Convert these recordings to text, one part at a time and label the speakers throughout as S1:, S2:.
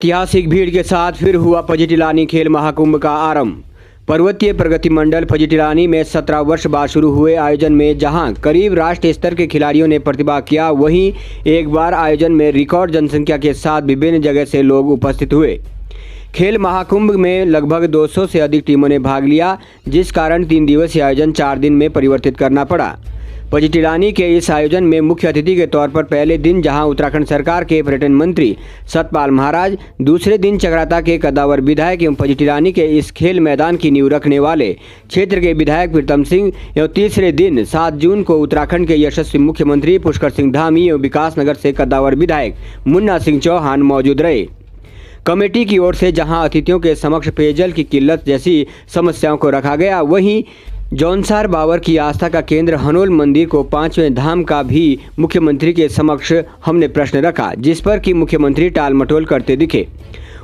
S1: ऐतिहासिक भीड़ के साथ फिर हुआ फजिटिलानी खेल महाकुंभ का आरंभ। पर्वतीय प्रगति मंडल फजिटिलानी में 17 वर्ष बाद शुरू हुए आयोजन में जहां करीब राष्ट्रीय स्तर के खिलाड़ियों ने प्रतिभाग किया, वहीं एक बार आयोजन में रिकॉर्ड जनसंख्या के साथ विभिन्न जगह से लोग उपस्थित हुए। खेल महाकुंभ में लगभग 200 से अधिक टीमों ने भाग लिया, जिस कारण 3 दिवसीय आयोजन 4 दिन में परिवर्तित करना पड़ा। फजिटिलानी के इस आयोजन में मुख्य अतिथि के तौर पर पहले दिन जहां उत्तराखंड सरकार के पर्यटन मंत्री सतपाल महाराज, दूसरे दिन चकराता के कद्दावर विधायक एवं फजिटिलानी के इस खेल मैदान की नींव रखने वाले क्षेत्र के विधायक प्रीतम सिंह एवं तीसरे दिन 7 जून को उत्तराखंड के यशस्वी मुख्यमंत्री पुष्कर सिंह धामी एवं विकासनगर से कद्दावर विधायक मुन्ना सिंह चौहान मौजूद रहे। कमेटी की ओर से जहां अतिथियों के समक्ष पेयजल की किल्लत जैसी समस्याओं को रखा गया, वहीं जौनसार बाबर की आस्था का केंद्र हनोल मंदिर को 5वें धाम का भी मुख्यमंत्री के समक्ष हमने प्रश्न रखा, जिस पर कि मुख्यमंत्री टाल मटोल करते दिखे।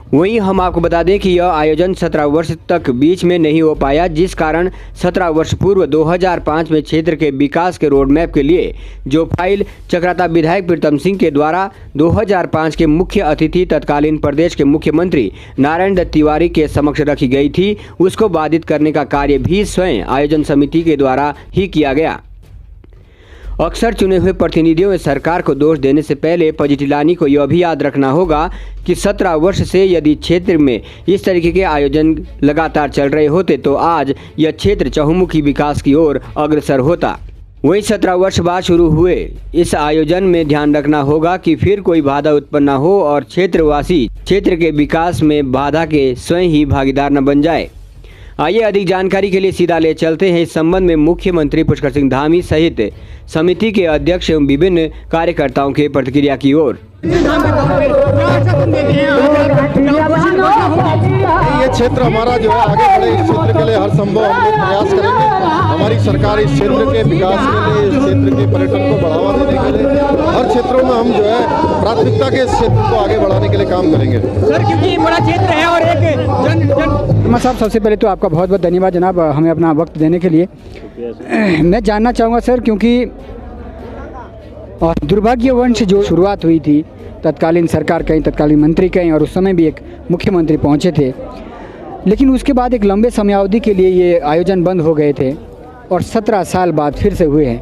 S1: वहीं हम आपको बता दें कि यह आयोजन 17 वर्ष तक बीच में नहीं हो पाया, जिस कारण 17 वर्ष पूर्व 2005 में क्षेत्र के विकास के रोड मैप के लिए जो फाइल चकराता विधायक प्रीतम सिंह के द्वारा 2005 के मुख्य अतिथि तत्कालीन प्रदेश के मुख्यमंत्री नारायण दत्त तिवारी के समक्ष रखी गई थी, उसको बाधित करने का कार्य भी स्वयं आयोजन समिति के द्वारा ही किया गया। अक्सर चुने हुए प्रतिनिधियों में सरकार को दोष देने से पहले फजिटिलानी को यह भी याद रखना होगा कि 17 वर्ष से यदि क्षेत्र में इस तरीके के आयोजन लगातार चल रहे होते तो आज यह क्षेत्र चहुमुखी विकास की ओर अग्रसर होता। वहीं 17 वर्ष बाद शुरू हुए इस आयोजन में ध्यान रखना होगा कि फिर कोई बाधा उत्पन्न न हो और क्षेत्रवासी क्षेत्र के विकास में बाधा के स्वयं ही भागीदार न बन जाए। आइए अधिक जानकारी के लिए सीधा ले चलते हैं इस संबंध में मुख्यमंत्री पुष्कर सिंह धामी सहित समिति के अध्यक्ष एवं विभिन्न कार्यकर्ताओं के प्रतिक्रिया की ओर।
S2: ये क्षेत्र हमारा जो है आगे बढ़े, इस क्षेत्र के लिए हर संभव हम लोग प्रयास करेंगे। हमारी सरकार इस क्षेत्र के विकास के लिए, इस क्षेत्र के पर्यटन को बढ़ावा देने के लिए हर क्षेत्रों में हम जो है प्राथमिकता के इस क्षेत्र को आगे बढ़ाने के लिए काम करेंगे।
S3: सर, क्योंकि बड़ा क्षेत्र है और एक साहब, सबसे पहले तो आपका बहुत बहुत धन्यवाद जनाब, हमें अपना वक्त देने के लिए। मैं जानना चाहूँगा सर, क्योंकि दुर्भाग्यवश जो शुरुआत हुई थी, तत्कालीन सरकार कहीं, तत्कालीन मंत्री कहीं, और उस समय भी एक मुख्यमंत्री पहुंचे थे, लेकिन उसके बाद एक लंबे समयावधि के लिए ये आयोजन बंद हो गए थे और 17 साल बाद फिर से हुए हैं।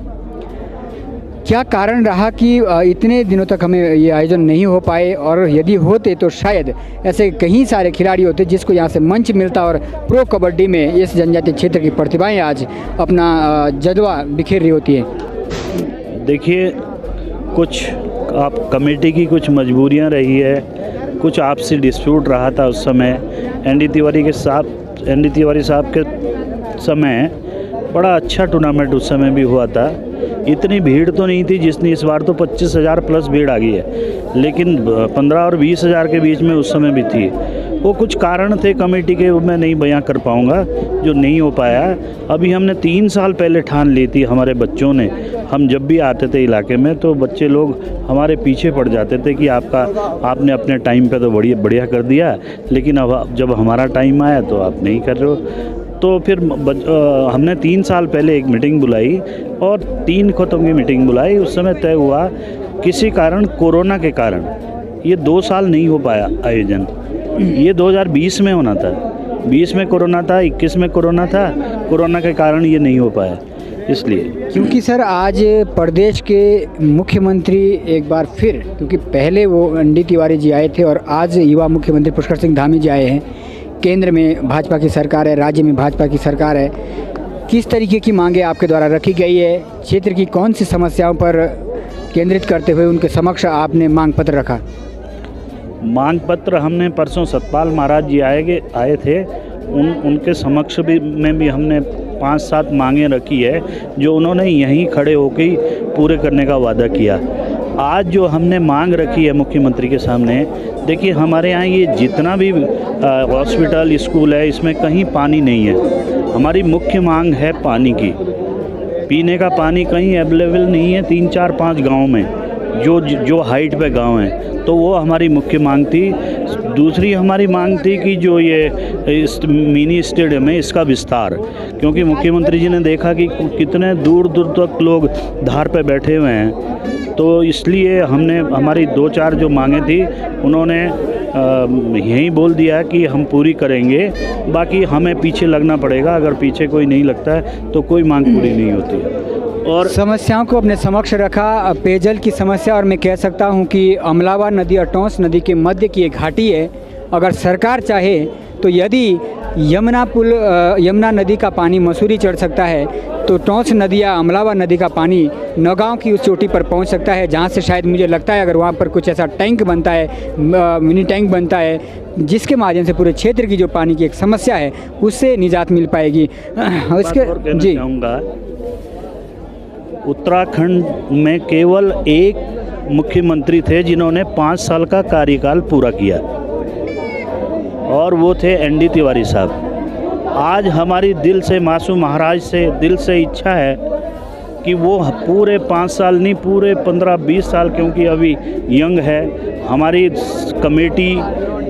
S3: क्या कारण रहा कि इतने दिनों तक हमें ये आयोजन नहीं हो पाए, और यदि होते तो शायद ऐसे कई सारे खिलाड़ी होते जिसको यहाँ से मंच मिलता और प्रो कबड्डी में इस जनजातीय क्षेत्र की प्रतिभाएं आज अपना जज्बा बिखेर रही होती है।
S4: देखिए, कुछ आप कमेटी की कुछ मजबूरियां रही है, कुछ आपसी डिस्प्यूट रहा था उस समय। एनडी तिवारी साहब के समय बड़ा अच्छा टूर्नामेंट उस समय भी हुआ था। इतनी भीड़ तो नहीं थी जितनी इस बार, तो 25,000 प्लस भीड़ आ गई है, लेकिन 15 और 20,000 के बीच में उस समय भी थी। वो कुछ कारण थे कमेटी के, वो मैं नहीं बयां कर पाऊँगा, जो नहीं हो पाया। अभी हमने 3 साल पहले ठान ली थी, हमारे बच्चों ने, हम जब भी आते थे इलाके में तो बच्चे लोग हमारे पीछे पड़ जाते थे कि आपने अपने टाइम पे तो बढ़िया कर दिया, लेकिन अब जब हमारा टाइम आया तो आप नहीं कर रहे हो। तो फिर हमने 3 साल पहले एक मीटिंग बुलाई और 3 खतों की मीटिंग बुलाई। उस समय तय हुआ किसी कारण, कोरोना के कारण ये 2 साल नहीं हो पाया आयोजन। ये 2020 में होना था, 20 में कोरोना था, 21 में कोरोना था, कोरोना के कारण ये नहीं हो पाया। इसलिए
S3: क्योंकि सर आज प्रदेश के मुख्यमंत्री एक बार फिर, क्योंकि पहले वो एनडी तिवारी जी आए थे और आज युवा मुख्यमंत्री पुष्कर सिंह धामी जी आए हैं। केंद्र में भाजपा की सरकार है, राज्य में भाजपा की सरकार है। किस तरीके की मांगें आपके द्वारा रखी गई है, क्षेत्र की कौन सी समस्याओं पर केंद्रित करते हुए उनके समक्ष आपने मांग पत्र रखा?
S4: मांग पत्र हमने परसों सतपाल महाराज जी आए थे, उनके समक्ष भी हमने 5-7 मांगें रखी है, जो उन्होंने यहीं खड़े होकर ही पूरे करने का वादा किया। आज जो हमने मांग रखी है मुख्यमंत्री के सामने, देखिए हमारे यहाँ ये जितना भी हॉस्पिटल, स्कूल है, इसमें कहीं पानी नहीं है। हमारी मुख्य मांग है पानी की। पीने का पानी कहीं अवेलेबल नहीं है 3-4-5 गाँव में, जो हाइट पे गांव हैं, तो वो हमारी मुख्य मांग थी। दूसरी हमारी मांग थी कि जो ये इस मिनी स्टेडियम है इसका विस्तार, क्योंकि मुख्यमंत्री जी ने देखा कि कितने दूर दूर तक लोग धार पे बैठे हुए हैं तो इसलिए हमने हमारी 2-4 जो मांगे थी उन्होंने यही बोल दिया कि हम पूरी करेंगे, बाकी हमें पीछे लगना पड़ेगा। अगर पीछे कोई नहीं लगता है तो कोई मांग पूरी नहीं होती।
S3: और समस्याओं को अपने समक्ष रखा, पेयजल की समस्या, और मैं कह सकता हूं कि अमलावा नदी और टोंस नदी के मध्य की एक घाटी है। अगर सरकार चाहे तो यदि यमुना नदी का पानी मसूरी चढ़ सकता है तो टोंस नदी या अमलावा नदी का पानी नौगांव की उस चोटी पर पहुंच सकता है, जहां से शायद मुझे लगता है अगर वहां पर कुछ ऐसा टैंक बनता है, मिनी टैंक बनता है, जिसके माध्यम से पूरे क्षेत्र की जो पानी की एक समस्या है उससे निजात मिल पाएगी। इसके जी
S4: चाहूँगा, उत्तराखंड में केवल एक मुख्यमंत्री थे जिन्होंने 5 साल का कार्यकाल पूरा किया और वो थे ND तिवारी साहब। आज हमारी दिल से, मासूम महाराज से दिल से इच्छा है कि वो पूरे 5 साल नहीं, पूरे 15-20 साल, क्योंकि अभी यंग है, हमारी कमेटी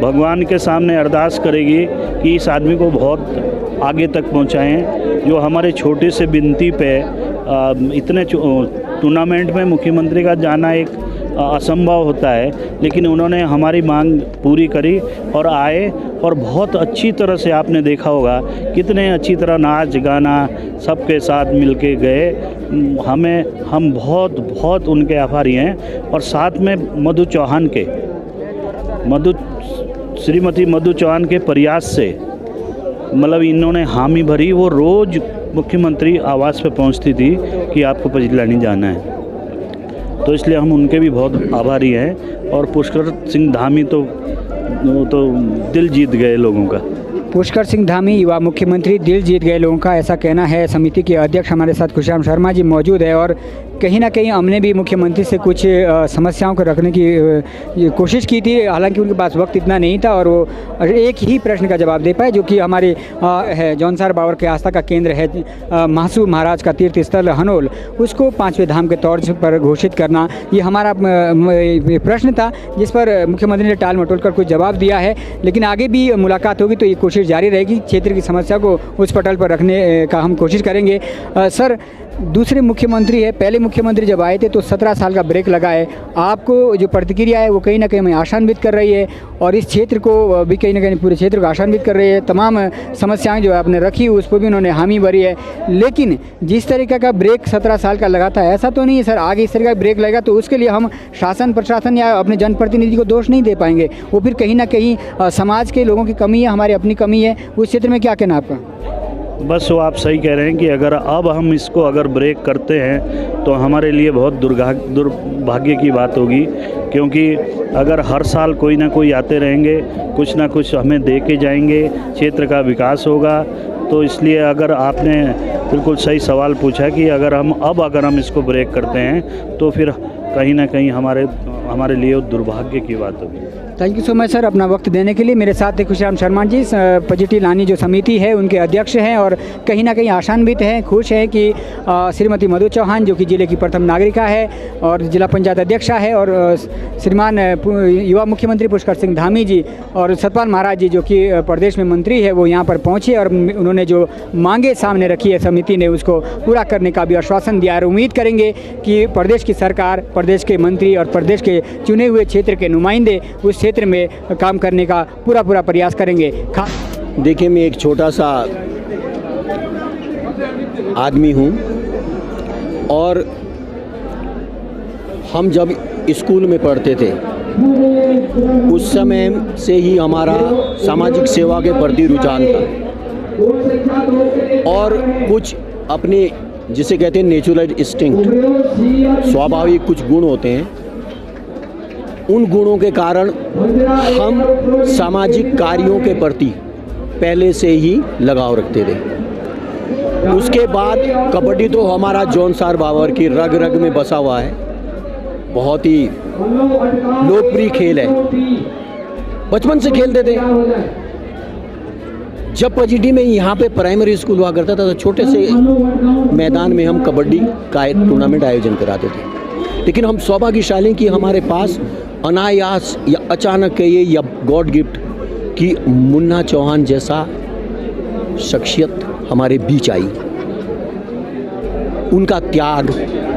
S4: भगवान के सामने अरदास करेगी कि इस आदमी को बहुत आगे तक पहुंचाएं। जो हमारे छोटे से बिनती पे इतने टूर्नामेंट में मुख्यमंत्री का जाना एक असंभव होता है, लेकिन उन्होंने हमारी मांग पूरी करी और आए और बहुत अच्छी तरह से, आपने देखा होगा कितने अच्छी तरह नाच गाना सबके साथ मिलके गए। हम बहुत बहुत उनके आभारी हैं। और साथ में श्रीमती मधु चौहान के प्रयास से, मतलब इन्होंने हामी भरी। वो रोज़ मुख्यमंत्री आवास पे पहुंचती थी कि आपको पजिलानी जाना है, तो इसलिए हम उनके भी बहुत आभारी हैं। और पुष्कर सिंह धामी तो दिल जीत गए लोगों का।
S3: पुष्कर सिंह धामी युवा मुख्यमंत्री दिल जीत गए लोगों का, ऐसा कहना है समिति के अध्यक्ष हमारे साथ खुशराम शर्मा जी मौजूद है। और कहीं ना कहीं हमने भी मुख्यमंत्री से कुछ समस्याओं को रखने की कोशिश की थी, हालांकि उनके पास वक्त इतना नहीं था और वो एक ही प्रश्न का जवाब दे पाए, जो कि हमारे है जौनसार बावर के आस्था का केंद्र है मासूम महाराज का तीर्थ स्थल हनोल, उसको 5वें धाम के तौर पर घोषित करना। ये हमारा प्रश्न था जिस पर मुख्यमंत्री ने टाल मटोल कर कुछ जवाब दिया है, लेकिन आगे भी मुलाकात होगी तो ये कोशिश जारी रहेगी। क्षेत्र की समस्या को उस पटल पर रखने का हम कोशिश करेंगे। सर, दूसरे मुख्यमंत्री है, पहले मुख्यमंत्री जब आए थे तो 17 साल का ब्रेक लगा है। आपको जो प्रतिक्रिया है वो कहीं ना कहीं हमें आशान्वित कर रही है और इस क्षेत्र को भी कहीं ना कहीं, पूरे क्षेत्र को आशान्वित कर रही है। तमाम समस्याएं जो आपने रखी उस पर भी उन्होंने हामी भरी है, लेकिन जिस तरीके का ब्रेक 17 साल का लगा था, ऐसा तो नहीं है सर आगे इस तरह का ब्रेक लगेगा तो उसके लिए हम शासन प्रशासन या अपने जनप्रतिनिधि को दोष नहीं दे पाएंगे। वो फिर कहीं ना कहीं समाज के लोगों की कमी है, हमारी अपनी कमी है। उस क्षेत्र में क्या कहना आपका?
S4: बस वो आप सही कह रहे हैं कि अगर अब हम इसको अगर ब्रेक करते हैं तो हमारे लिए बहुत दुर्भाग्य की बात होगी, क्योंकि अगर हर साल कोई ना कोई आते रहेंगे, कुछ ना कुछ हमें दे के जाएंगे, क्षेत्र का विकास होगा। तो इसलिए अगर आपने बिल्कुल सही सवाल पूछा कि अगर हम इसको ब्रेक करते हैं तो फिर कहीं ना कहीं हमारे लिए दुर्भाग्य की बात होगी।
S3: Thank you so much sir अपना वक्त देने के लिए। मेरे साथ थे खुशराम शर्मा जी, पजिटी लानी जो समिति है उनके अध्यक्ष हैं और कहीं ना कहीं आशान्वित हैं, खुश हैं कि श्रीमती मधु चौहान जो कि जिले की प्रथम नागरिका है और जिला पंचायत अध्यक्षा है, और श्रीमान युवा मुख्यमंत्री पुष्कर सिंह धामी जी और सतपाल महाराज जी जो कि प्रदेश में मंत्री है, वो यहाँ पर पहुँचे और उन्होंने जो मांगे सामने रखी है समिति ने उसको पूरा करने का भी आश्वासन दिया है। उम्मीद करेंगे कि प्रदेश की सरकार, प्रदेश के मंत्री और प्रदेश के चुने हुए क्षेत्र के नुमाइंदे उस क्षेत्र में काम करने का पूरा प्रयास करेंगे।
S5: देखिए, मैं एक छोटा सा आदमी हूँ और हम जब स्कूल में पढ़ते थे उस समय से ही हमारा सामाजिक सेवा के प्रति रुझान था और कुछ अपने जिसे कहते हैं नेचुरल इंस्टिंक्ट, स्वाभाविक कुछ गुण होते हैं, उन गुणों के कारण हम सामाजिक कार्यों के प्रति पहले से ही लगाव रखते थे। उसके बाद कबड्डी तो हमारा जौनसार बावर की रग रग में बसा हुआ है, बहुत ही लोकप्रिय खेल है, बचपन से खेलते थे। जब पजीटी में यहाँ पे प्राइमरी स्कूल हुआ करता था तो छोटे से मैदान में हम कबड्डी का टूर्नामेंट आयोजन कराते थे, लेकिन हम सौभाग्यशाली कि हमारे पास अनायास या अचानक कहिए या गॉड गिफ्ट कि मुन्ना चौहान जैसा शख्सियत हमारे बीच आई। उनका त्याग,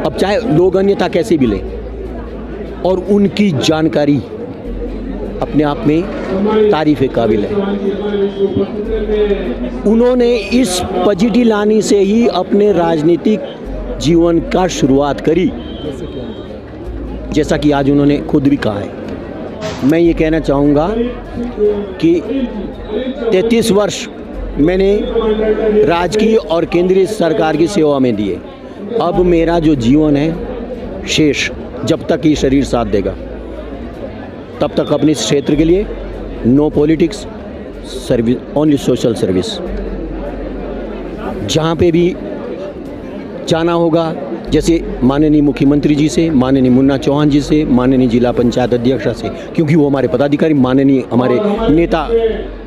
S5: अब चाहे लोग अन्यथा कैसे भी लें, और उनकी जानकारी अपने आप में तारीफ़ काबिल है। उन्होंने इस पजीटी लानी से ही अपने राजनीतिक जीवन का शुरुआत करी, जैसा कि आज उन्होंने खुद भी कहा है। मैं ये कहना चाहूँगा कि 33 वर्ष मैंने राजकीय और केंद्रीय सरकार की सेवा में दिए। अब मेरा जो जीवन है शेष, जब तक ये शरीर साथ देगा तब तक अपने इस क्षेत्र के लिए no politics, service, only social service. जहाँ पे भी जाना होगा, जैसे माननीय मुख्यमंत्री जी से, माननीय मुन्ना चौहान जी से, माननीय जिला पंचायत अध्यक्षा से, क्योंकि वो हमारे पदाधिकारी, माननीय हमारे नेता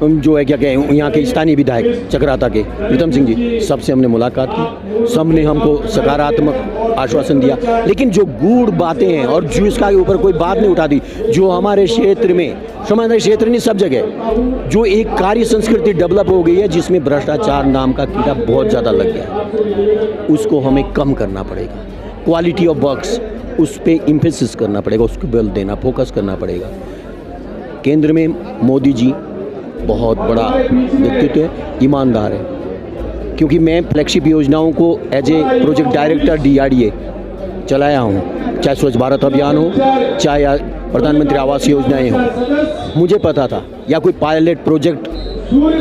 S5: जो है क्या कहें यहाँ के स्थानीय विधायक चक्राता के प्रीतम सिंह जी, सबसे हमने मुलाकात की। सब ने हमको सकारात्मक आश्वासन दिया। लेकिन जो गूढ़ बातें हैं और जो इसका ऊपर कोई बात नहीं उठा दी, जो हमारे क्षेत्र में, समाज क्षेत्र नहीं सब जगह जो एक कार्य संस्कृति डेवलप हो गई है, जिसमें भ्रष्टाचार नाम का कीड़ा बहुत ज़्यादा लग गया, उसको हमें कम करना पड़ेगा। क्वालिटी ऑफ वर्क्स, उस पर इम्फेसिस करना पड़ेगा, उसको बल देना, फोकस करना पड़ेगा। केंद्र में मोदी जी बहुत बड़ा व्यक्तित्व है, ईमानदार है। क्योंकि मैं फ्लैगशिप योजनाओं को as a project director DRDA चलाया हूँ, चाहे स्वच्छ भारत अभियान हो, चाहे प्रधानमंत्री आवास योजनाएं हो। मुझे पता था, या कोई पायलट प्रोजेक्ट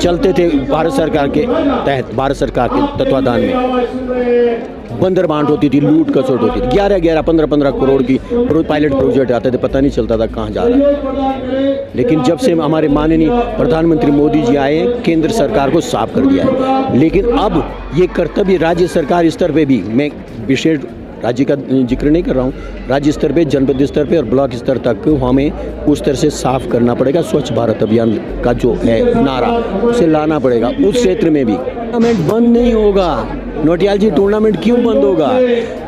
S5: चलते थे भारत सरकार के तहत, भारत सरकार के तत्वाधान में बंदर बांट होती थी, लूट कसोट होती थी, 11-11, 15-15 करोड़ की पायलट प्रोजेक्ट आते थे, पता नहीं चलता था कहाँ जा रहा है। लेकिन जब से हमारे माननीय प्रधानमंत्री मोदी जी आए, केंद्र सरकार को साफ कर दिया है। लेकिन अब ये कर्तव्य राज्य सरकार स्तर पे भी, मैं विशेष राज्य का जिक्र नहीं कर रहा हूँ, राज्य स्तर पे, जनपद स्तर पे और ब्लॉक स्तर तक हमें उस तरह से साफ करना पड़ेगा। स्वच्छ भारत अभियान का जो है नारा, उसे लाना पड़ेगा उस क्षेत्र में भी। टूर्नामेंट बंद नहीं होगा, नोटियाल जी, टूर्नामेंट क्यों बंद होगा?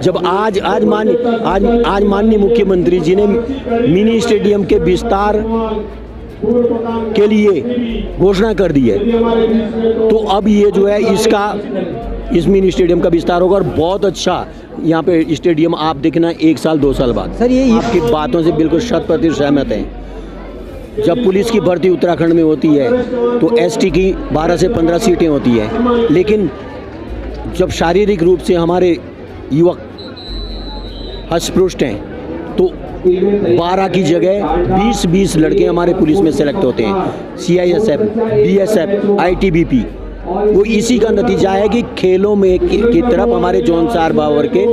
S5: जब आज माननीय मुख्यमंत्री जी ने मिनी स्टेडियम के विस्तार के लिए घोषणा कर दी है, तो अब ये जो है इस मिनी स्टेडियम का विस्तार होगा और बहुत अच्छा यहाँ पे स्टेडियम आप देखना 1 साल 2 साल बाद।
S3: सर, ये
S5: आपकी बातों से बिल्कुल 100% सहमत हैं। जब पुलिस की भर्ती उत्तराखंड में होती है तो ST की 12 से 15 सीटें होती हैं, लेकिन जब शारीरिक रूप से हमारे युवक अस्पृष्ट हैं तो 12 की जगह 20-20 लड़के हमारे पुलिस में सेलेक्ट होते हैं। CISF, BSF, ITBP, वो इसी का नतीजा है कि खेलों में की तरफ हमारे जौनसार बावर के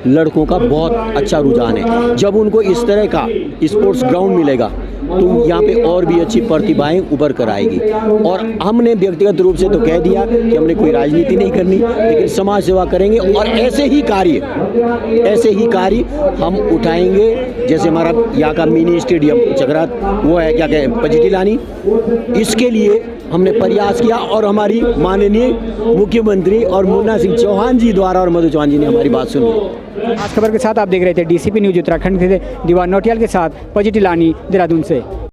S5: लड़कों का बहुत अच्छा रुझान है। जब उनको इस तरह का स्पोर्ट्स ग्राउंड मिलेगा तो यहाँ पे और भी अच्छी प्रतिभाएं उभर कर आएगी। और हमने व्यक्तिगत रूप से तो कह दिया कि हमने कोई राजनीति नहीं करनी, लेकिन समाज सेवा करेंगे और ऐसे ही कार्य हम उठाएंगे। जैसे हमारा यहाँ का मिनी स्टेडियम चक्रात, वो है क्या कहें, पजीटी लानी, इसके लिए हमने प्रयास किया और हमारी माननीय मुख्यमंत्री और मुन्ना सिंह चौहान जी द्वारा और मधु चौहान जी ने हमारी बात सुनी।
S3: आज खबर के साथ आप देख रहे थे DCP न्यूज उत्तराखंड के दीवान नौटियाल के साथ पजीटी लानी, देहरादून से।